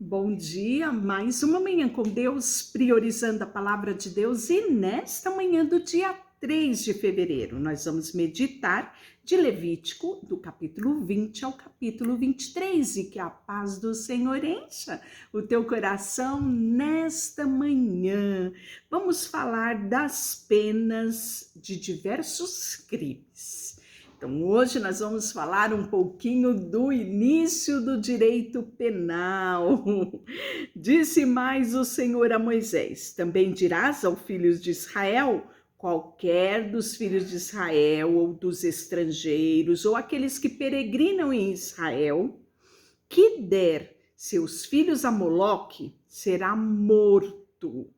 Bom dia, mais uma manhã com Deus, priorizando a palavra de Deus, e nesta manhã do dia 3 de fevereiro, nós vamos meditar de Levítico, do capítulo 20 ao capítulo 23, e que a paz do Senhor encha o teu coração nesta manhã. Vamos falar das penas de diversos crimes. Então, hoje nós vamos falar um pouquinho do início do direito penal. Disse mais o Senhor a Moisés: também dirás aos filhos de Israel, qualquer dos filhos de Israel ou dos estrangeiros ou aqueles que peregrinam em Israel, que der seus filhos a Moloque, será morto.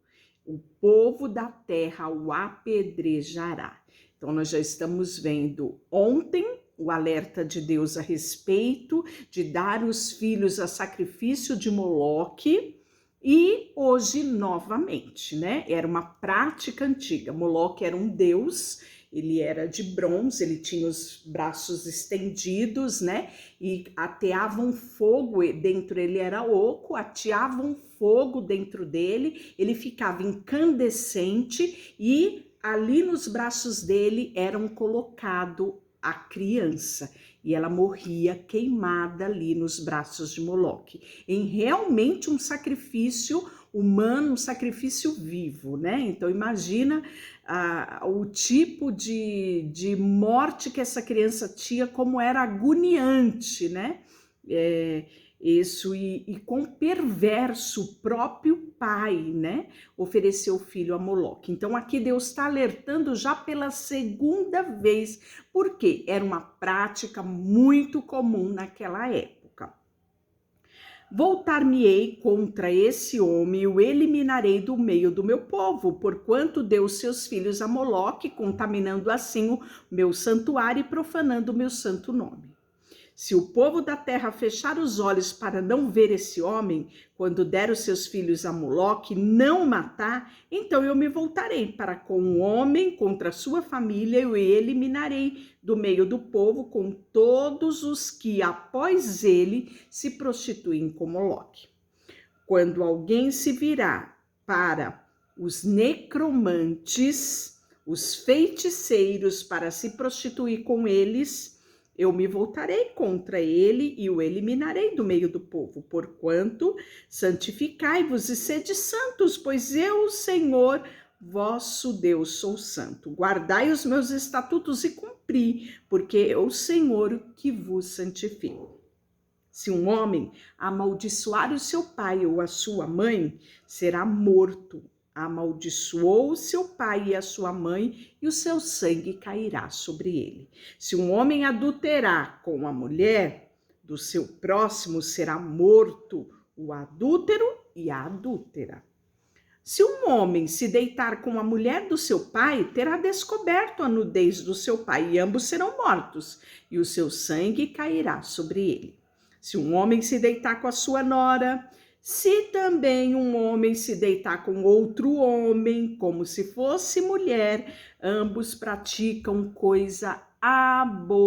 O povo da terra o apedrejará. Então, nós já estamos vendo ontem o alerta de Deus a respeito de dar os filhos a sacrifício de Moloque, e hoje novamente, né? Era uma prática antiga. Moloque era um deus, ele era de bronze, ele tinha os braços estendidos, né? E ateavam fogo dentro, ele era oco, ateavam fogo dentro dele, ele ficava incandescente e ali nos braços dele eram colocado a criança e ela morria queimada ali nos braços de Moloque, em realmente um sacrifício humano, um sacrifício vivo, né? Então imagina o tipo de morte que essa criança tinha, como era agoniante, né? Isso, e com perverso, o próprio pai, né, ofereceu o filho a Moloque. Então aqui Deus está alertando já pela segunda vez, porque era uma prática muito comum naquela época. Voltar-me-ei contra esse homem e o eliminarei do meio do meu povo, porquanto deu seus filhos a Moloque, contaminando assim o meu santuário e profanando o meu santo nome. Se o povo da terra fechar os olhos para não ver esse homem, quando der os seus filhos a Moloque, não matar, então eu me voltarei para com o homem contra a sua família e o eliminarei do meio do povo com todos os que, após ele, se prostituem com Moloque. Quando alguém se virar para os necromantes, os feiticeiros, para se prostituir com eles, eu me voltarei contra ele e o eliminarei do meio do povo, porquanto santificai-vos e sede santos, pois eu, Senhor, vosso Deus, sou santo. Guardai os meus estatutos e cumpri, porque eu, Senhor, que vos santifico. Se um homem amaldiçoar o seu pai ou a sua mãe, será morto. Amaldiçoou seu pai e a sua mãe, e o seu sangue cairá sobre ele. Se um homem adulterar com a mulher do seu próximo, será morto o adúltero e a adúltera. Se um homem se deitar com a mulher do seu pai, terá descoberto a nudez do seu pai, e ambos serão mortos, e o seu sangue cairá sobre ele. Se um homem se deitar com a sua nora, se também um homem se deitar com outro homem, como se fosse mulher, ambos praticam coisa abominável,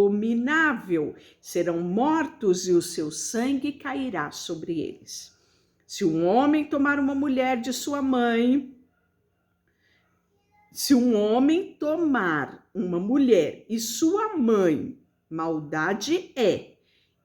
serão mortos e o seu sangue cairá sobre eles. Se um homem tomar uma mulher de sua mãe, se um homem tomar uma mulher e sua mãe, maldade é,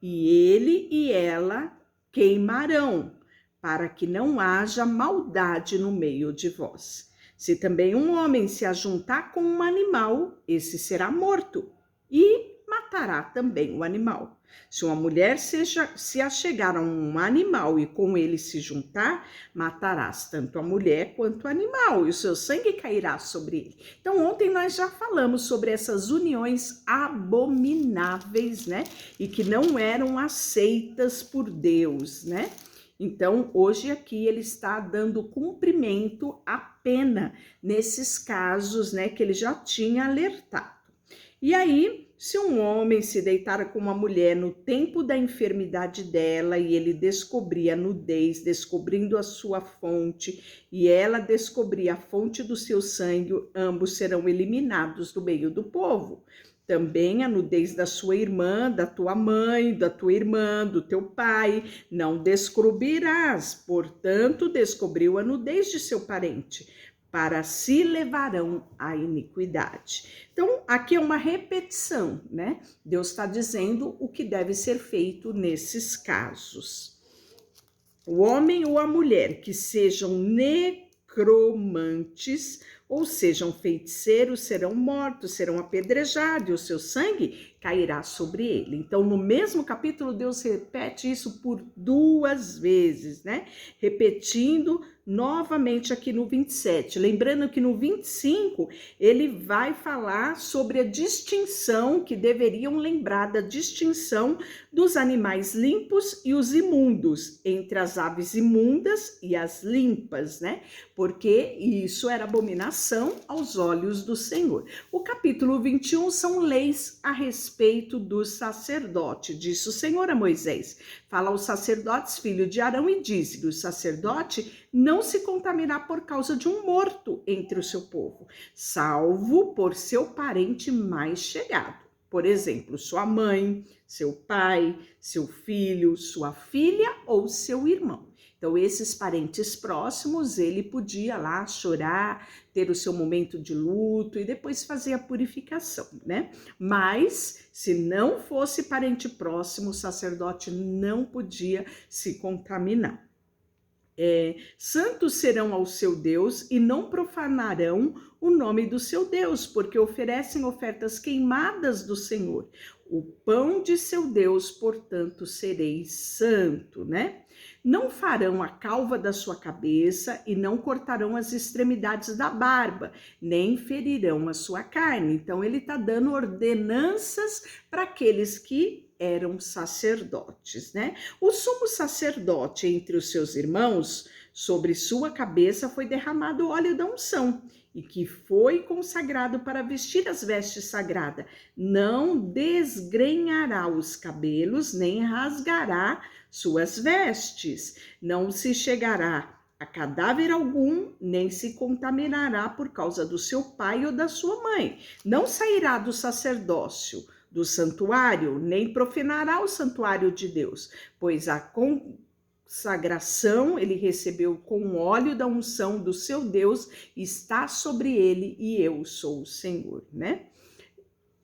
e ele e ela queimarão, para que não haja maldade no meio de vós. Se também um homem se ajuntar com um animal, esse será morto, e matará também o animal. Se uma mulher se achegar a um animal e com ele se juntar, matarás tanto a mulher quanto o animal, e o seu sangue cairá sobre ele. Então, ontem nós já falamos sobre essas uniões abomináveis, né? E que não eram aceitas por Deus, né? Então, hoje aqui ele está dando cumprimento à pena nesses casos, né, que ele já tinha alertado. E aí, se um homem se deitar com uma mulher no tempo da enfermidade dela e ele descobrir a nudez, descobrindo a sua fonte, e ela descobrir a fonte do seu sangue, ambos serão eliminados do meio do povo. também a nudez da sua irmã, da tua mãe, da tua irmã, do teu pai, não descobrirás. Portanto, descobriu a nudez de seu parente, para si levarão a iniquidade. Então, aqui é uma repetição, né? Deus está dizendo o que deve ser feito nesses casos. O homem ou a mulher que sejam necromantes ou sejam feiticeiros serão mortos, serão apedrejados e o seu sangue cairá sobre ele. Então, no mesmo capítulo, Deus repete isso por 2 vezes, né? Repetindo novamente aqui no 27. Lembrando que no 25, ele vai falar sobre a distinção, que deveriam lembrar da distinção dos animais limpos e os imundos, entre as aves imundas e as limpas, né? Porque isso era abominação aos olhos do Senhor. O capítulo 21 são leis a respeito do sacerdote. Disse o Senhor a Moisés: fala aos sacerdotes, filho de Arão, e diz-lhe: o sacerdote não se contaminar por causa de um morto entre o seu povo, salvo por seu parente mais chegado. Por exemplo, sua mãe, seu pai, seu filho, sua filha ou seu irmão. Então, esses parentes próximos, ele podia lá chorar, ter o seu momento de luto e depois fazer a purificação, né? Mas, se não fosse parente próximo, o sacerdote não podia se contaminar. Santos serão ao seu Deus e não profanarão o nome do seu Deus, porque oferecem ofertas queimadas do Senhor. O pão de seu Deus, portanto, sereis santo, né? Não farão a calva da sua cabeça e não cortarão as extremidades da barba, nem ferirão a sua carne. Então, ele está dando ordenanças para aqueles que eram sacerdotes, né? O sumo sacerdote entre os seus irmãos, sobre sua cabeça foi derramado óleo da unção, e que foi consagrado para vestir as vestes sagradas. Não desgrenhará os cabelos, nem rasgará suas vestes. Não se chegará a cadáver algum, nem se contaminará por causa do seu pai ou da sua mãe. Não sairá do sacerdócio, do santuário, nem profanará o santuário de Deus, pois a consagração ele recebeu com o óleo da unção do seu Deus, está sobre ele, e eu sou o Senhor, né?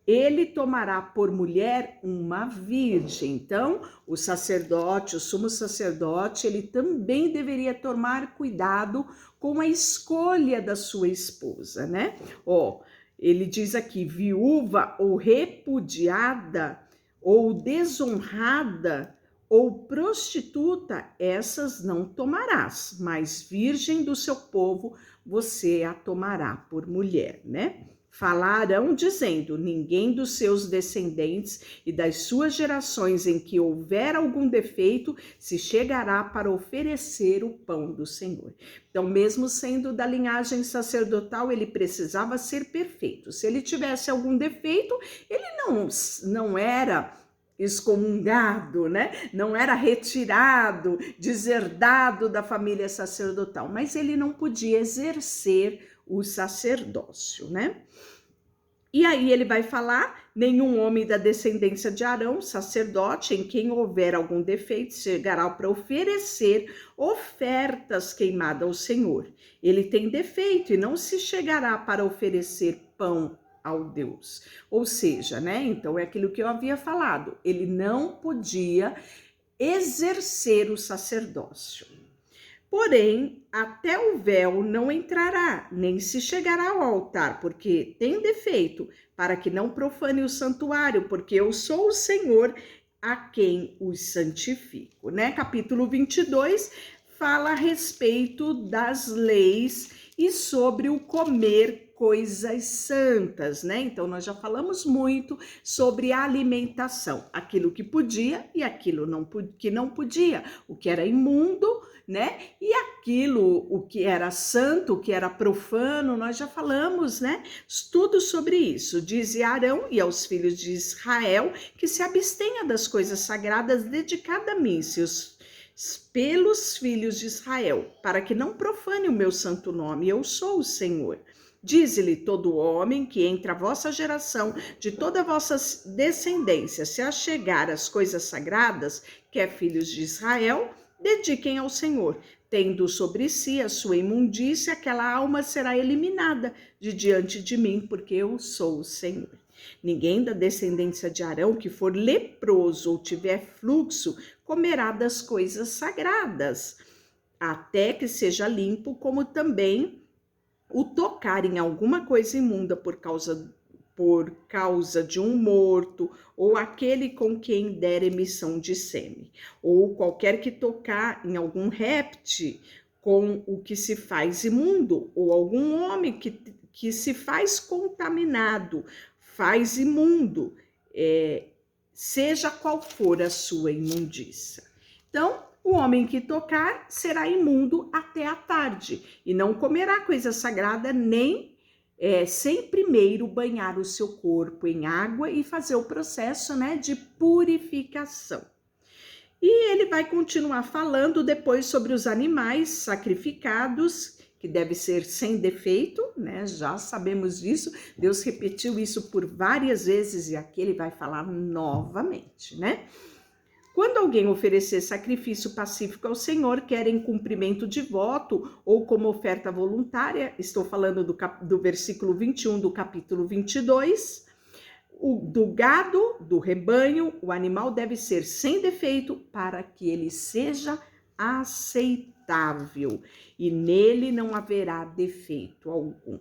Ele tomará por mulher uma virgem. Então, o sacerdote, o sumo sacerdote, ele também deveria tomar cuidado com a escolha da sua esposa, né? Ele diz aqui: viúva ou repudiada ou desonrada ou prostituta, essas não tomarás, mas virgem do seu povo você a tomará por mulher, né? Falarão dizendo: ninguém dos seus descendentes e das suas gerações em que houver algum defeito se chegará para oferecer o pão do Senhor. Então, mesmo sendo da linhagem sacerdotal, ele precisava ser perfeito. Se ele tivesse algum defeito, ele não era excomungado, né? Não era retirado, deserdado da família sacerdotal, mas ele não podia exercer o sacerdócio, né? E aí ele vai falar: nenhum homem da descendência de Arão, sacerdote, em quem houver algum defeito, chegará para oferecer ofertas queimadas ao Senhor. Ele tem defeito e não se chegará para oferecer pão ao Deus. Ou seja, né? Então é aquilo que eu havia falado. Ele não podia exercer o sacerdócio. Porém, até o véu não entrará, nem se chegará ao altar, porque tem defeito, para que não profane o santuário, porque eu sou o Senhor a quem os santifico, né? Capítulo 22 fala a respeito das leis e sobre o comer coisas santas, né? Então, nós já falamos muito sobre a alimentação, aquilo que podia e aquilo que não podia, o que era imundo, né? E aquilo, o que era santo, o que era profano, nós já falamos, né? Tudo sobre isso. Diz Arão e aos filhos de Israel que se abstenha das coisas sagradas dedicadas a mim, pelos filhos de Israel, para que não profane o meu santo nome, eu sou o Senhor. Dize-lhe todo homem que entre a vossa geração, de toda a vossa descendência, se achegar às coisas sagradas, que é filhos de Israel, dediquem ao Senhor. Tendo sobre si a sua imundícia, aquela alma será eliminada de diante de mim, porque eu sou o Senhor. Ninguém da descendência de Arão que for leproso ou tiver fluxo, comerá das coisas sagradas, até que seja limpo, como também o tocar em alguma coisa imunda por causa de um morto, ou aquele com quem der emissão de sêmen, ou qualquer que tocar em algum réptil com o que se faz imundo, ou algum homem que se faz contaminado, faz imundo, seja qual for a sua imundícia. Então, o homem que tocar será imundo até a tarde, e não comerá coisa sagrada, nem sem primeiro banhar o seu corpo em água e fazer o processo, de purificação. E ele vai continuar falando depois sobre os animais sacrificados, que deve ser sem defeito, já sabemos disso, Deus repetiu isso por várias vezes e aqui ele vai falar novamente, Quando alguém oferecer sacrifício pacífico ao Senhor, quer em cumprimento de voto ou como oferta voluntária, estou falando do versículo 21 do capítulo 22, do gado, do rebanho, o animal deve ser sem defeito para que ele seja aceitável e nele não haverá defeito algum.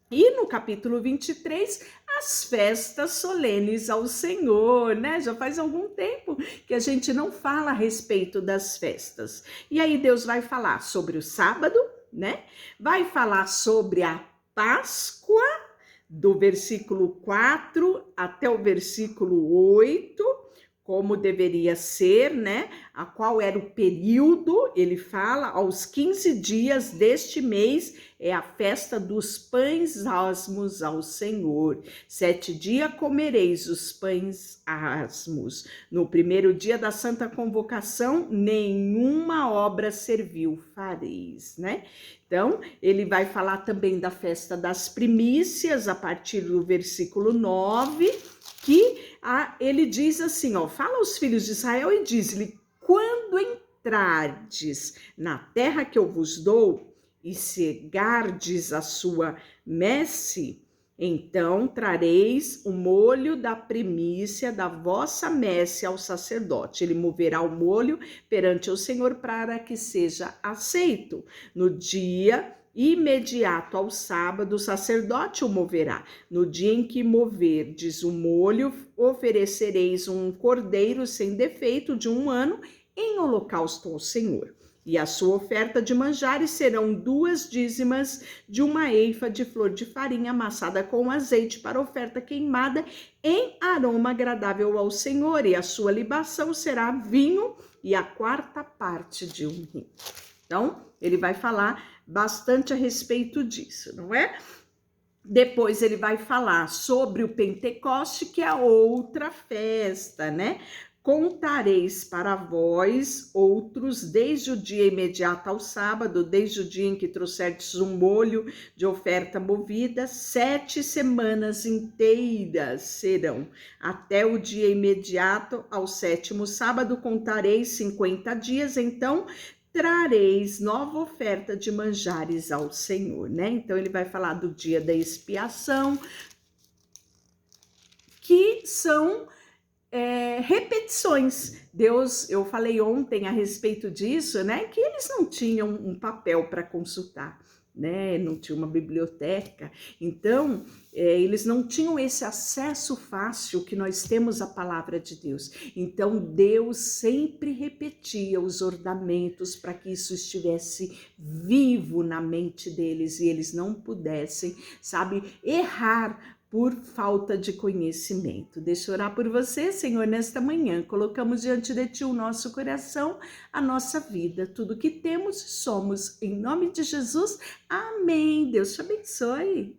E no capítulo 23, as festas solenes ao Senhor, Já faz algum tempo que a gente não fala a respeito das festas. E aí Deus vai falar sobre o sábado, Vai falar sobre a Páscoa, do versículo 4 até o versículo 8, como deveria ser, A qual era o período, ele fala, aos 15 dias deste mês é a festa dos pães asmos ao Senhor. 7 dias comereis os pães asmos. No primeiro dia da Santa Convocação, nenhuma obra servil fareis, Então, ele vai falar também da festa das primícias, a partir do versículo 9, que ele diz assim, fala aos filhos de Israel e diz-lhe, quando entrardes na terra que eu vos dou e cegardes a sua messe, então trareis o molho da primícia da vossa messe ao sacerdote. Ele moverá o molho perante o Senhor para que seja aceito. No dia imediato ao sábado, o sacerdote o moverá. No dia em que moverdes o molho, oferecereis um cordeiro sem defeito de 1 ano em holocausto ao Senhor. E a sua oferta de manjares serão 2 dízimas de 1 eifa de flor de farinha amassada com azeite para oferta queimada em aroma agradável ao Senhor. E a sua libação será vinho e a 4ª parte de 1 hin. Então, ele vai falar bastante a respeito disso, não é? Depois ele vai falar sobre o Pentecoste, que é outra festa, Contareis para vós outros desde o dia imediato ao sábado, desde o dia em que trouxerdes um molho de oferta movida, 7 semanas inteiras serão. Até o dia imediato ao 7º sábado, contareis 50 dias, então trareis nova oferta de manjares ao Senhor, Então ele vai falar do dia da expiação, que são repetições. Deus, eu falei ontem a respeito disso, que eles não tinham um papel para consultar, não tinha uma biblioteca, então eles não tinham esse acesso fácil que nós temos à palavra de Deus. Então Deus sempre repetia os ornamentos para que isso estivesse vivo na mente deles e eles não pudessem, errar por falta de conhecimento. Deixa eu orar por você, Senhor, nesta manhã. Colocamos diante de Ti o nosso coração, a nossa vida, tudo que temos e somos. Em nome de Jesus, amém. Deus te abençoe.